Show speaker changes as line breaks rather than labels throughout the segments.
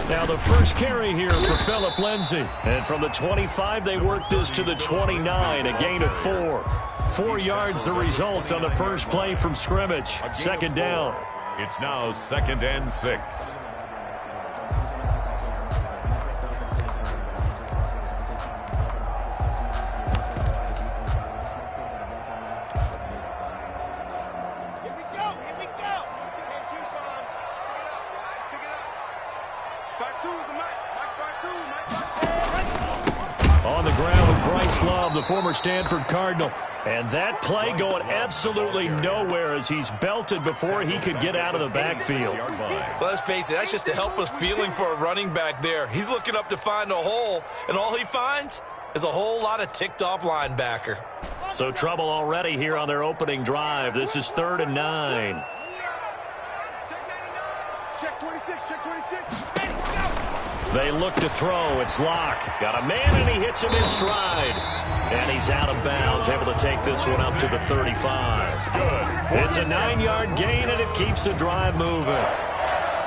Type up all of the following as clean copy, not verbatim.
Now the first carry here for Phillip Lindsay. And from the 25, they work this to the 29, a gain of 4. 4 yards the result on the first play from scrimmage. Second down.
It's now 2nd and 6.
On the ground with Bryce Love, the former Stanford Cardinal. And that play going absolutely nowhere as he's belted before he could get out of the backfield.
Well, let's face it, that's just a helpless feeling for a running back there. He's looking up to find a hole, and all he finds is a whole lot of ticked-off linebacker.
So trouble already here on their opening drive. This is 3rd and 9.
Check 26, check 26. Ready, go!
They look to throw. It's Locke. Got a man, and he hits him in stride. And he's out of bounds, able to take this one up to the 35. It's a 9-yard gain, and it keeps the drive moving.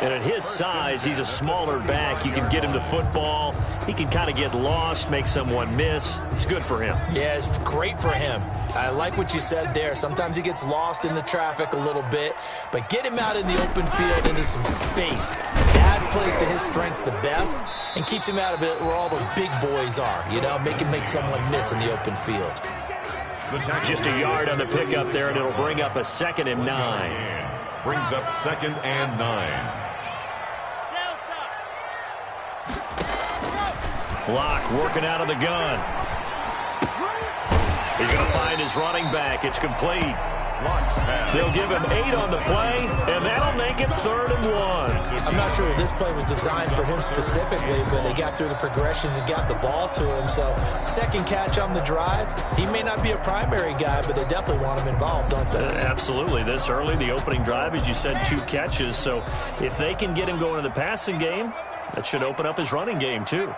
And at his size, he's a smaller back. You can get him to football. He can kind of get lost, make someone miss. It's good for him.
Yeah, it's great for him. I like what you said there. Sometimes he gets lost in the traffic a little bit, but get him out in the open field into some space. That plays to his strengths the best and keeps him out of it where all the big boys are, you know, make someone miss in the open field.
Just a yard on the pickup there, and it'll bring up a 2nd and 9.
Brings up 2nd and 9.
Locke working out of the gun. He's going to find his running back. It's complete. They'll give him 8 on the play, and that'll make it 3rd and 1.
I'm not sure if this play was designed for him specifically, but they got through the progressions and got the ball to him. So, second catch on the drive. He may not be a primary guy, but they definitely want him involved, don't they?
Absolutely. This early, the opening drive, as you said, 2 catches. So, if they can get him going in the passing game, that should open up his running game, too.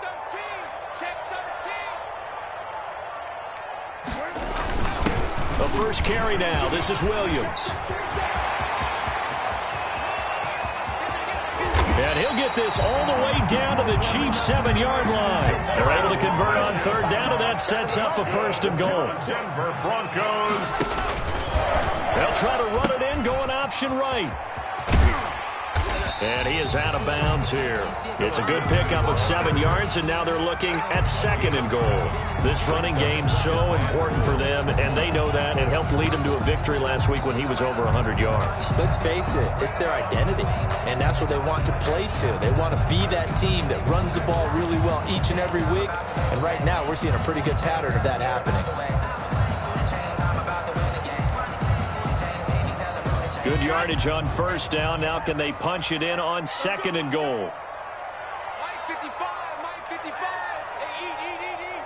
The first carry now. This is Williams. And he'll get this all the way down to the Chiefs' 7-yard line. They're able to convert on 3rd down, and that sets up a 1st and goal.
Denver Broncos.
They'll try to run it in, going option right. And he is out of bounds here. It's a good pickup of 7 yards, and now they're looking at 2nd and goal. This running game so important for them, and they know that. It helped lead them to a victory last week when he was over 100 yards.
Let's face it, it's their identity, and that's what they want to play to. They want to be that team that runs the ball really well each and every week, and right now we're seeing a pretty good pattern of that happening.
Good yardage on 1st down. Now can they punch it in on 2nd and goal?
Mike 55, Mike 55. Hey,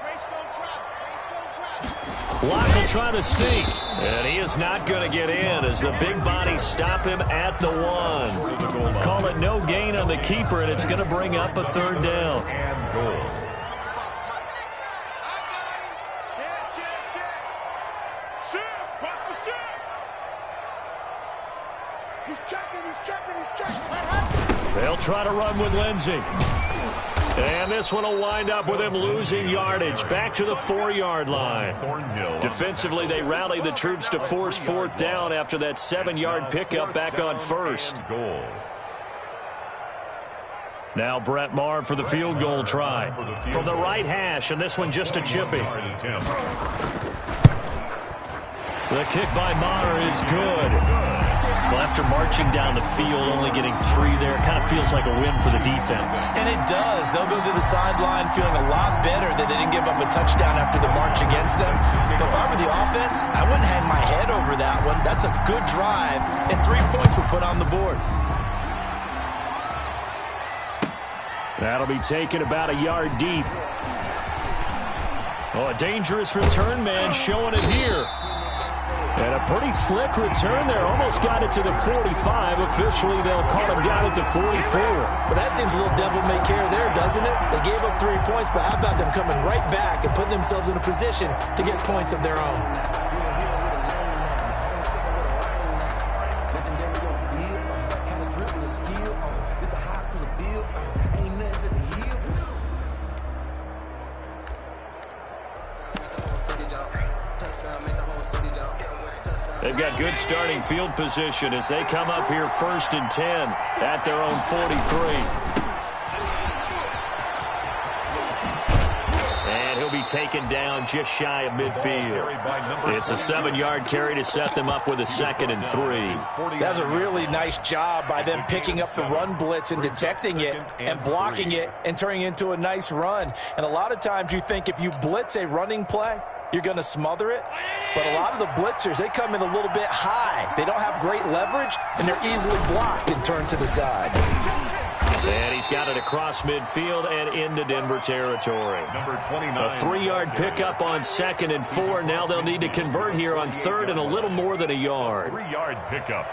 Race don't trap.
Locke will try to sneak, and he is not going to get in as the big bodies stop him at the 1. Call it no gain on the keeper, and it's going to bring up a 3rd down.
And goal.
They'll try to run with Lindsay. And this one will wind up with him losing yardage back to the 4-yard line. Defensively, they rally the troops to force 4th down after that 7-yard pickup back on 1st. Now Brett Maher for the field goal try. From the right hash, and this one just a chippy. The kick by Maher is good. Well, after marching down the field, only getting 3 there, it kind of feels like a win for the defense.
And it does. They'll go to the sideline feeling a lot better that they didn't give up a touchdown after the march against them. But if I were the offense, I wouldn't hang my head over that one. That's a good drive, and 3 points were put on the board.
That'll be taken about a yard deep. Oh, a dangerous return man showing it here. And a pretty slick return there. Almost got it to the 45. Officially, they'll call him down at the 44.
But that seems a little devil-may-care there, doesn't it? They gave up 3 points, but how about them coming right back and putting themselves in a position to get points of their own?
They've got good starting field position as they come up here 1st and 10 at their own 43. And he'll be taken down just shy of midfield. It's a 7-yard carry to set them up with a 2nd and 3.
That's a really nice job by them picking up the run blitz and detecting it and blocking it and turning it into a nice run. And a lot of times you think if you blitz a running play, you're going to smother it. But a lot of the blitzers, they come in a little bit high. They don't have great leverage, and they're easily blocked and turned to the side.
And he's got it across midfield and into Denver territory.
Number 29.
A 3-yard pickup on 2nd and 4. Now they'll need to convert here on 3rd and a little more than a yard.
3-yard pickup.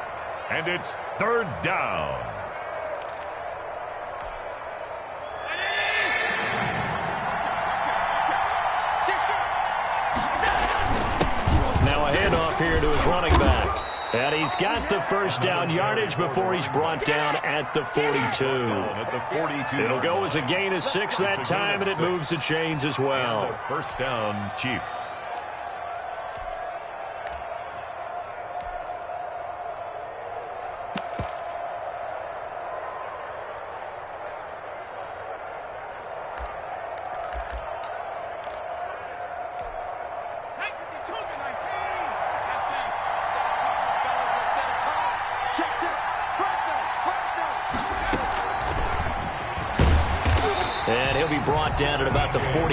And it's 3rd down.
Now a handoff here to his running back. And he's got the 1st down yardage before he's brought down at the 42. It'll go as a gain of 6 that time, and it moves the chains as well.
1st down, Chiefs.
And he'll be brought down at about the 42.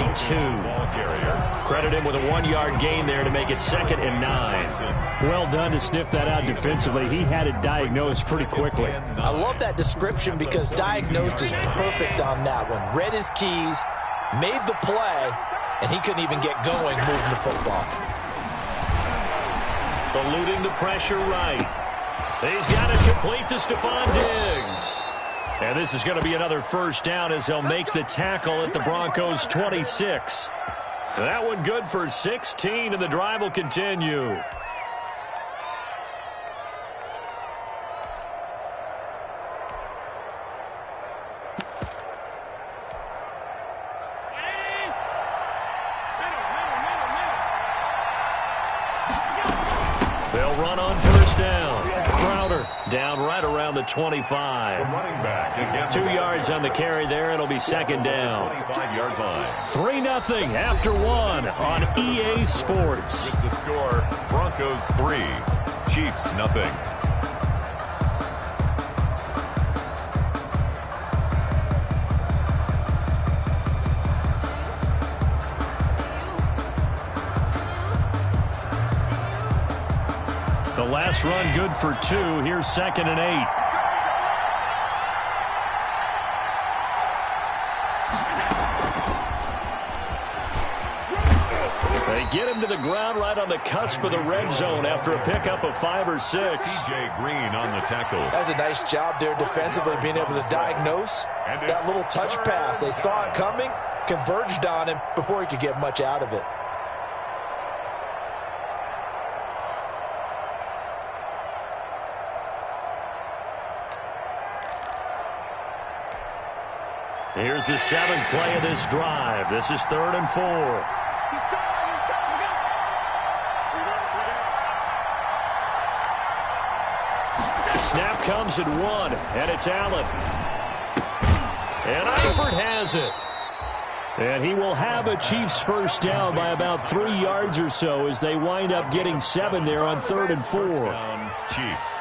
Credit him with a 1-yard gain there to make it 2nd and 9.
Well done to sniff that out defensively. He had it diagnosed pretty quickly.
I love that description because diagnosed is perfect on that one. Read his keys, made the play, and he couldn't even get going moving the football.
Eluding the pressure right. He's got it complete to Stephon Diggs. And this is going to be another 1st down as they'll make the tackle at the Broncos' 26. That one good for 16, and the drive will continue. They'll run on 1st down. Crowder down right around the 25.
Running back again.
2 yards on the carry there. It'll be 2nd down.
25-yard line.
3-0 after 1 on EA Sports.
With the score, Broncos 3, Chiefs nothing.
The last run good for 2. Here's 2nd and 8. They get him to the ground right on the cusp of the red zone after a pickup of 5 or 6.
TJ Green on the tackle.
That's a nice job there defensively, being able to diagnose that little touch pass. They saw it coming, converged on him before he could get much out of it.
Here's the 7th play of this drive. This is 3rd and 4. Snap comes at 1, and it's Allen. And Eifert has it. And he will have a Chiefs 1st down by about 3 yards or so as they wind up getting 7 there on 3rd and 4.
Down, Chiefs.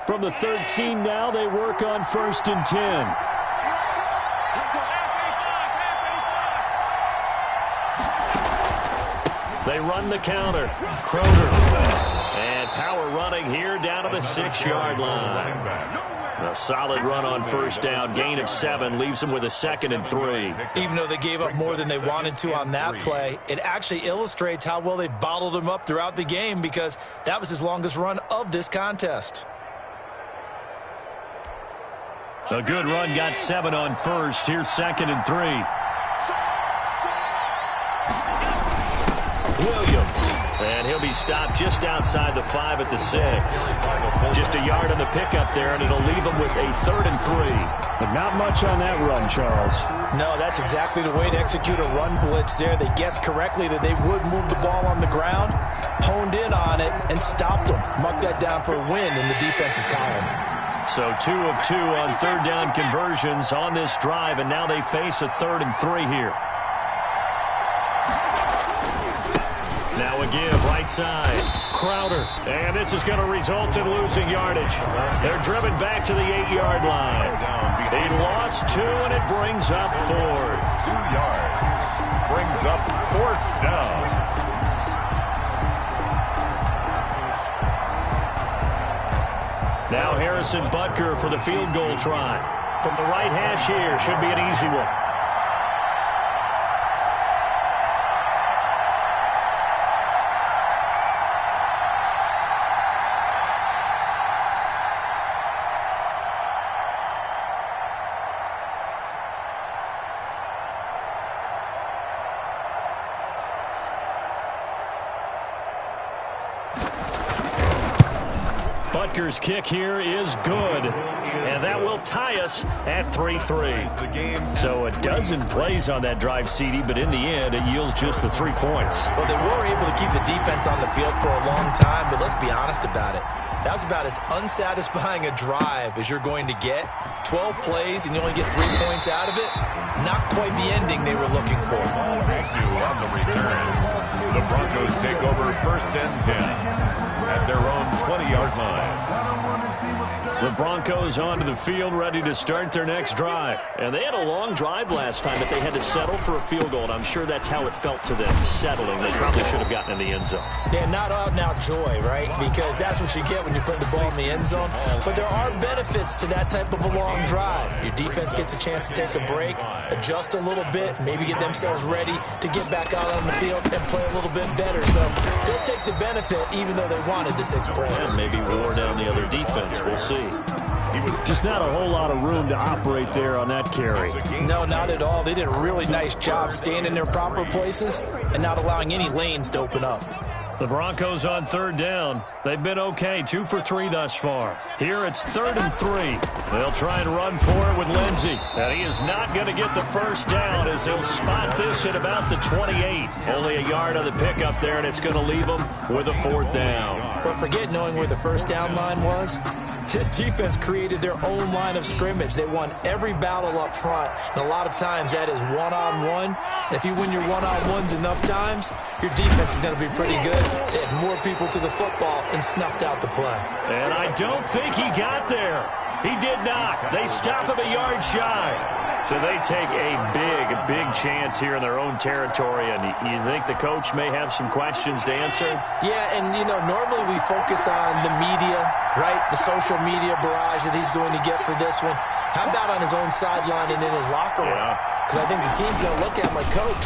From the 13 now, they work on 1st and 10. They run the counter. Crowder. And power running here down to the 6-yard line. A solid run on 1st down. Gain of 7 leaves them with a 2nd and 3.
Even though they gave up more than they wanted to on that play, it actually illustrates how well they've bottled him up throughout the game because that was his longest run of this contest.
A good run got 7 on 1st. Here's 2nd and 3. Williams And he'll be stopped just outside the 5 at the 6. Just a yard on the pickup there, and it'll leave him with a 3rd and 3.
But not much on that run, Charles.
No, that's exactly the way to execute a run blitz there. They guessed correctly that they would move the ball on the ground, honed in on it, and stopped them. Marked that down for a win in the defense's column.
So 2 of 2 on 3rd down conversions on this drive, and now they face a 3rd and 3 here. Now a give, right side. Crowder. And this is going to result in losing yardage. They're driven back to the 8-yard line. He lost 2, and it brings up 4th.
2 yards. Brings up 4th down.
Now Harrison Butker for the field goal try. From the right hash here, should be an easy one. Butker's kick here is good, and that will tie us at 3-3. So a dozen plays on that drive, CD, but in the end, it yields just the 3 points.
Well, they were able to keep the defense on the field for a long time, but let's be honest about it. That was about as unsatisfying a drive as you're going to get. 12 plays, and you only get 3 points out of it. Not quite the ending they were looking for.
On the return, the Broncos take over 1st and 10. At their own 20-yard line.
The Broncos onto the field, ready to start their next drive. And they had a long drive last time, but they had to settle for a field goal, and I'm sure that's how it felt to them, settling. They probably should have gotten in the end zone.
Yeah, not out-and-out joy, right? Because that's what you get when you put the ball in the end zone. But there are benefits to that type of a long drive. Your defense gets a chance to take a break, adjust a little bit, maybe get themselves ready to get back out on the field and play a little bit better. So they'll take the benefit even though they wanted the 6 points.
And maybe wore down the other defense. We'll see.
Just not a whole lot of room to operate there on that carry.
No, not at all. They did a really nice job staying in their proper places and not allowing any lanes to open up.
The Broncos on 3rd down. They've been okay, 2 for 3 thus far. Here it's 3rd and 3. They'll try and run for it with Lindsey. And he is not going to get the 1st down as he'll spot this at about the 28. Only a yard on the pickup there, and it's going to leave him with a 4th down.
But forget knowing where the 1st down line was. This defense created their own line of scrimmage. They won every battle up front, and a lot of times that is one-on-one. And if you win your one-on-ones enough times, your defense is going to be pretty good. They had more people to the football and snuffed out the play.
And I don't think he got there. He did not. They stop him a yard shy. So they take a big chance here in their own territory, and you think the coach may have some questions to answer?
Yeah, and, you know, normally we focus on the media, right, the social media barrage that he's going to get for this one. How about on his own sideline and in his locker room? Because I think the team's going to look at him like, Coach,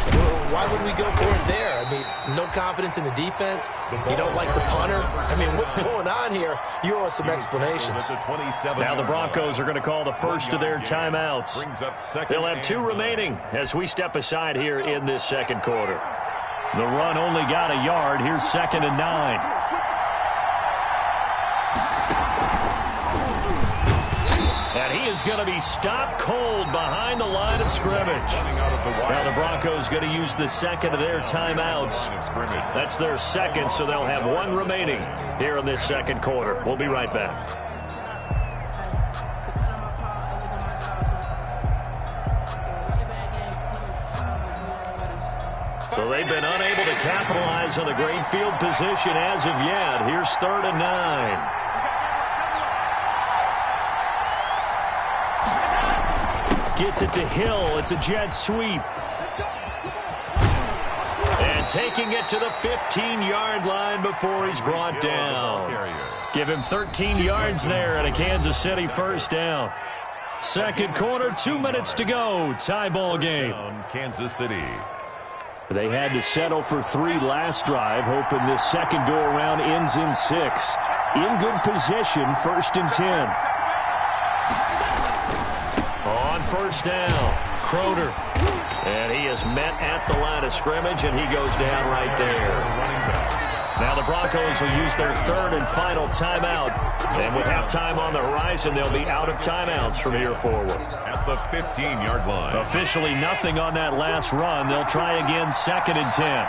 why would we go for it there? I mean, no confidence in the defense. You don't like the punter. I mean, what's going on here? You owe us some explanations.
Now the Broncos are going to call the first of their timeouts. They'll have 2 remaining as we step aside here in this 2nd quarter. The run only got a yard. Here's 2nd and 9. And he is going to be stopped cold behind the line of scrimmage. Now the Broncos going to use the 2nd of their timeouts. That's their 2nd, so they'll have 1 remaining here in this 2nd quarter. We'll be right back. So they've been unable to capitalize on the great field position as of yet. Here's 3rd and 9. Gets it to Hill. It's a jet sweep. And taking it to the 15-yard line before he's brought down. Give him 13 yards there and a Kansas City 1st down. 2nd quarter, 2 minutes to go. Tie ball game.
Kansas City.
They had to settle for 3 last drive, hoping this 2nd go-around ends in 6. In good position, 1st and 10. On 1st down, Crowder. And he is met at the line of scrimmage, and he goes down right there. Now the Broncos will use their third and final timeout. And with halftime on the horizon, they'll be out of timeouts from here forward.
At the 15-yard line.
Officially nothing on that last run. They'll try again, 2nd and 10.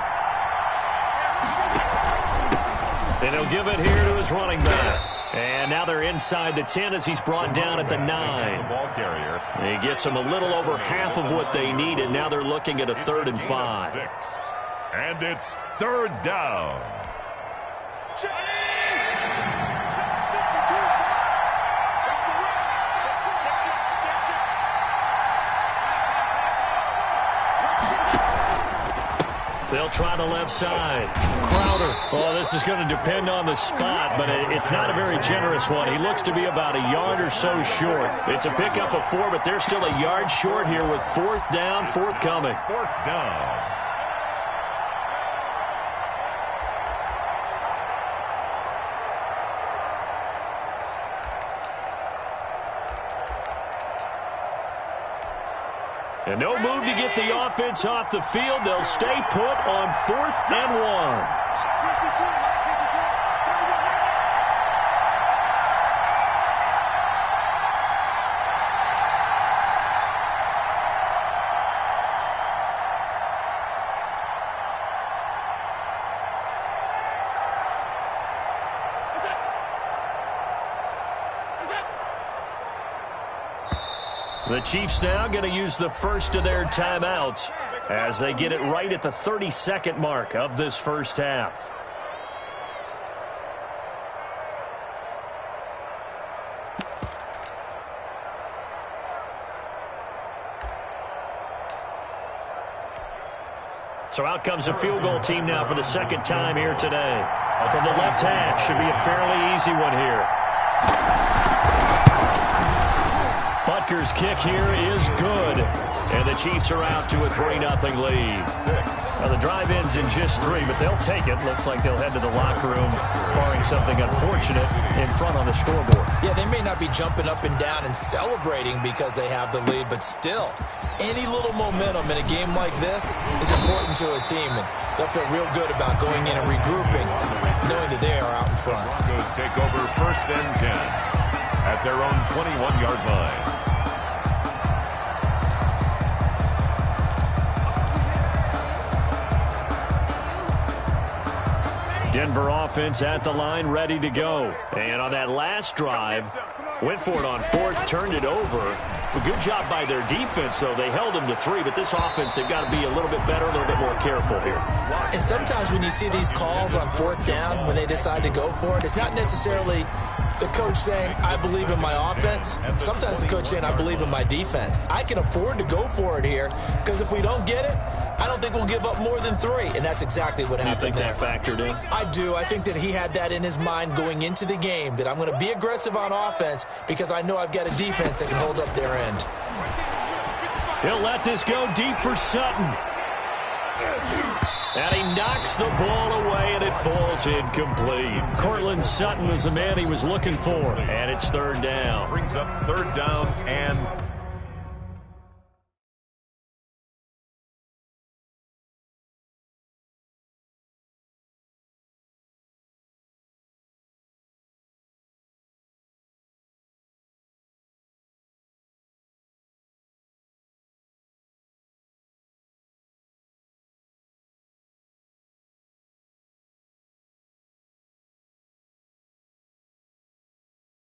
And he'll give it here to his running back. And now they're inside the 10 as he's brought down at the 9.
Ball carrier.
He gets them a little over half of what they needed. Now they're looking at a 3rd and 5.
And it's 3rd down.
They'll try the left side. Crowder. Oh, this is going to depend on the spot, but it's not a very generous one. He looks to be about a yard or so short. It's a pickup of 4, but they're still a yard short here with 4th down, forthcoming.
4th down.
And no move to get the offense off the field. They'll stay put on 4th and 1. The Chiefs now going to use the first of their timeouts as they get it right at the 32nd mark of this first half. So out comes a field goal team now for the 2nd time here today. From the left hash, should be a fairly easy one here. Butker's kick here is good. And the Chiefs are out to a 3-0 lead. Now the drive ends in just 3, but they'll take it. Looks like they'll head to the locker room, barring something unfortunate in front on the scoreboard.
Yeah, they may not be jumping up and down and celebrating because they have the lead, but still, any little momentum in a game like this is important to a team, and they'll feel real good about going in and regrouping, knowing that they are out in front.
Broncos take over 1st and 10 at their own 21-yard line.
Denver offense at the line, ready to go. And on that last drive, went for it on 4th, turned it over. A good job by their defense, though. They held them to 3, but this offense, they've got to be a little bit better, a little bit more careful here.
And sometimes when you see these calls on 4th down, when they decide to go for it, it's not necessarily the coach saying, I believe in my offense. Sometimes the coach saying, I believe in my defense. I can afford to go for it here because if we don't get it, I don't think we'll give up more than 3, and that's exactly what happened there.
You think that factored in?
I do. I think that he had that in his mind going into the game, that I'm going to be aggressive on offense because I know I've got a defense that can hold up their end.
He'll let this go deep for Sutton. And he knocks the ball away, and it falls incomplete. Cortland Sutton was the man he was looking for, and it's 3rd down.
Brings up 3rd down and